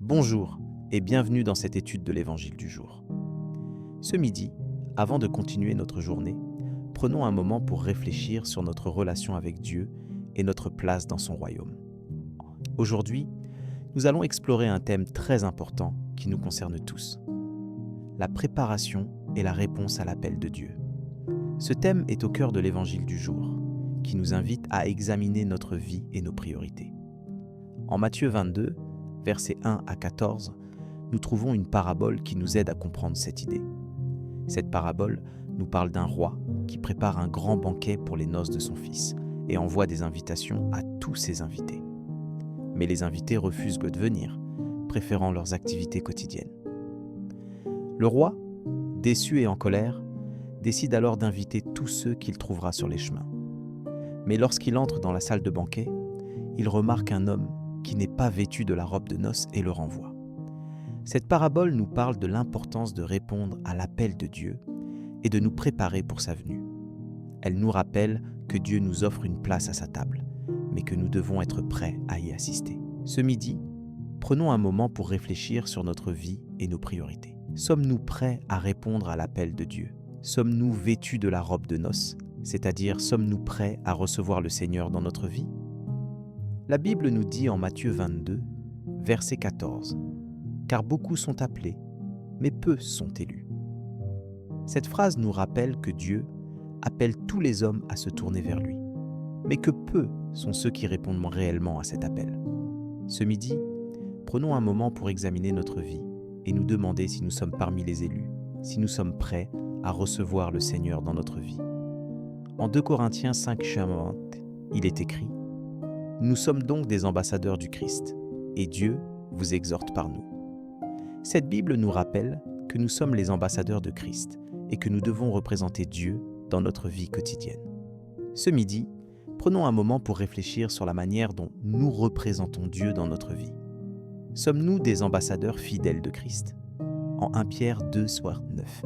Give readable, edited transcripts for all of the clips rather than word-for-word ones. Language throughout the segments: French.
Bonjour et bienvenue dans cette étude de l'Évangile du jour. Ce midi, avant de continuer notre journée, prenons un moment pour réfléchir sur notre relation avec Dieu et notre place dans son royaume. Aujourd'hui, nous allons explorer un thème très important qui nous concerne tous. La préparation et la réponse à l'appel de Dieu. Ce thème est au cœur de l'Évangile du jour, qui nous invite à examiner notre vie et nos priorités. En Matthieu 22, versets 1 à 14, nous trouvons une parabole qui nous aide à comprendre cette idée. Cette parabole nous parle d'un roi qui prépare un grand banquet pour les noces de son fils et envoie des invitations à tous ses invités. Mais les invités refusent de venir, préférant leurs activités quotidiennes. Le roi, déçu et en colère, décide alors d'inviter tous ceux qu'il trouvera sur les chemins. Mais lorsqu'il entre dans la salle de banquet, il remarque un homme qui n'est pas vêtu de la robe de noces et le renvoie. Cette parabole nous parle de l'importance de répondre à l'appel de Dieu et de nous préparer pour sa venue. Elle nous rappelle que Dieu nous offre une place à sa table, mais que nous devons être prêts à y assister. Ce midi, prenons un moment pour réfléchir sur notre vie et nos priorités. Sommes-nous prêts à répondre à l'appel de Dieu ? Sommes-nous vêtus de la robe de noces, c'est-à-dire sommes-nous prêts à recevoir le Seigneur dans notre vie ? La Bible nous dit en Matthieu 22, verset 14, « Car beaucoup sont appelés, mais peu sont élus. » Cette phrase nous rappelle que Dieu appelle tous les hommes à se tourner vers lui, mais que peu sont ceux qui répondent réellement à cet appel. Ce midi, prenons un moment pour examiner notre vie et nous demander si nous sommes parmi les élus, si nous sommes prêts à recevoir le Seigneur dans notre vie. En 2 Corinthiens 5:20, il est écrit « Nous sommes donc des ambassadeurs du Christ, et Dieu vous exhorte par nous. » Cette Bible nous rappelle que nous sommes les ambassadeurs de Christ et que nous devons représenter Dieu dans notre vie quotidienne. Ce midi, prenons un moment pour réfléchir sur la manière dont nous représentons Dieu dans notre vie. Sommes-nous des ambassadeurs fidèles de Christ ? En 1 Pierre 2:9,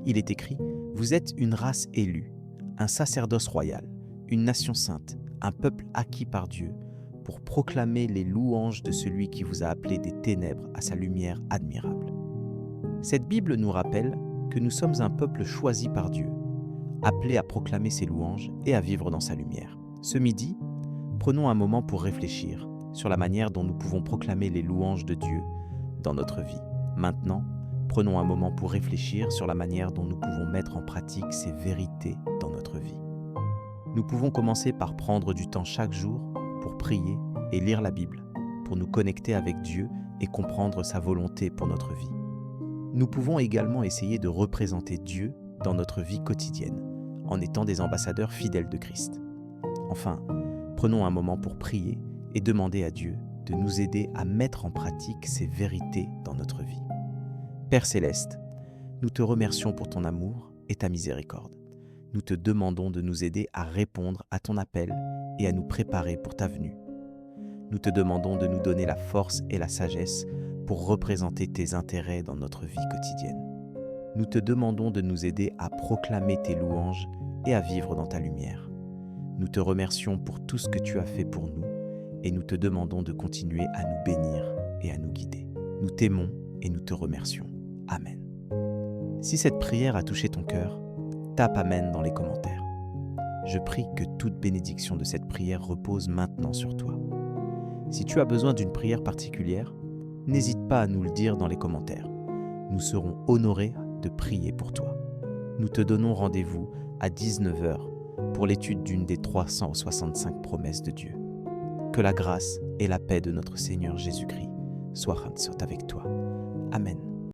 il est écrit « Vous êtes une race élue, un sacerdoce royal, une nation sainte, un peuple acquis par Dieu, pour proclamer les louanges de celui qui vous a appelé des ténèbres à sa lumière admirable. » Cette Bible nous rappelle que nous sommes un peuple choisi par Dieu, appelé à proclamer ses louanges et à vivre dans sa lumière. Ce midi, prenons un moment pour réfléchir sur la manière dont nous pouvons proclamer les louanges de Dieu dans notre vie. Maintenant, prenons un moment pour réfléchir sur la manière dont nous pouvons mettre en pratique ces vérités dans notre vie. Nous pouvons commencer par prendre du temps chaque jour pour prier et lire la Bible, pour nous connecter avec Dieu et comprendre sa volonté pour notre vie. Nous pouvons également essayer de représenter Dieu dans notre vie quotidienne, en étant des ambassadeurs fidèles de Christ. Enfin, prenons un moment pour prier et demander à Dieu de nous aider à mettre en pratique ces vérités dans notre vie. Père Céleste, nous te remercions pour ton amour et ta miséricorde. Nous te demandons de nous aider à répondre à ton appel et à nous préparer pour ta venue. Nous te demandons de nous donner la force et la sagesse pour représenter tes intérêts dans notre vie quotidienne. Nous te demandons de nous aider à proclamer tes louanges et à vivre dans ta lumière. Nous te remercions pour tout ce que tu as fait pour nous et nous te demandons de continuer à nous bénir et à nous guider. Nous t'aimons et nous te remercions. Amen. Si cette prière a touché ton cœur, tape Amen dans les commentaires. Je prie que toute bénédiction de cette prière repose maintenant sur toi. Si tu as besoin d'une prière particulière, n'hésite pas à nous le dire dans les commentaires. Nous serons honorés de prier pour toi. Nous te donnons rendez-vous à 19h pour l'étude d'une des 365 promesses de Dieu. Que la grâce et la paix de notre Seigneur Jésus-Christ soient avec toi. Amen.